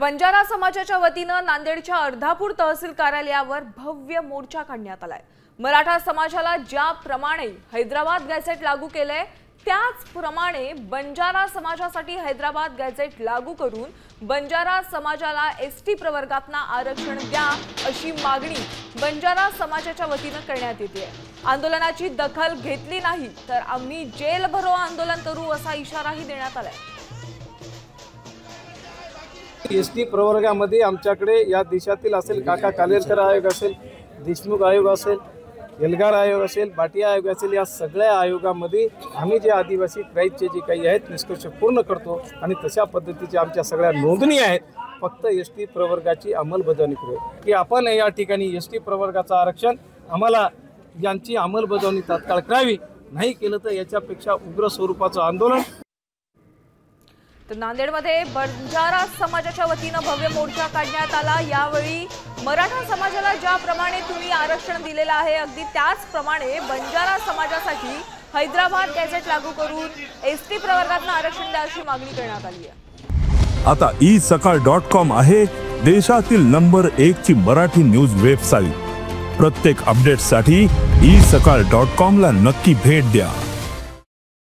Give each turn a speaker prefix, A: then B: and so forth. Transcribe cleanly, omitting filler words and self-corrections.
A: बंजारा समाजाच्या वतीनं नांदेडच्या अर्धापूर तहसील कार्यालयावर भव्य मोर्चा काढण्यात आलाय। मराठा समाजाला ज्याप्रमाणे हैदराबाद गॅझेट लागू केलंय त्याचप्रमाणे बंजारा समाजासाठी हैदराबाद गॅझेट लागू करून बंजारा समाजाला एसटी प्रवर्गातना आरक्षण द्या अशी मागणी बंजारा समाजाच्या वतीनं करण्यात येते। आंदोलनाची दखल घेतली नाही तर आम्ही जेल भरो आंदोलन करू असा इशाराही देण्यात आलाय।
B: एसटी प्रवर्गामध्ये आमच्याकडे या देशातील असेल काका कालेलकर आयोग असेल, देशमुख आयोग असेल, एल्गार आयोग असेल, बाटिया आयोग असेल, या सगळ्या आयोगामध्ये आम्ही जे आदिवासी ट्राईबचे जे काही आहेत निष्कर्ष पूर्ण करतो आणि तशा पद्धतीच्या आमच्या सगळ्या नोंदणी आहेत। फक्त एसटी प्रवर्गाची अंमलबजावणी करू की आपण या ठिकाणी एसटी प्रवर्गाचं आरक्षण आम्हाला यांची अंमलबजावणी तात्काळ करावी, नाही केलं तर याच्यापेक्षा उग्र स्वरूपाचं आंदोलन।
A: तर नांदेडमध्ये बंजारा समाजाच्या वतीनं भव्य मोर्चा काढण्यात आला। यावेळी मराठा समाजाला ज्याप्रमाणे तुम्ही आरक्षण दिलेलं आहे अगदी त्याचप्रमाणे बंजारा समाजासाठी हैदराबाद गॅझेट लागू करून एसटी प्रवर्गात आरक्षण द्या अशी मागणी करण्यात आली आहे।
C: आता isakal.com आहे देशातील नंबर 1 ची मराठी न्यूज वेबसाईट। प्रत्येक अपडेटसाठी isakal.com ला नक्की भेट द्या।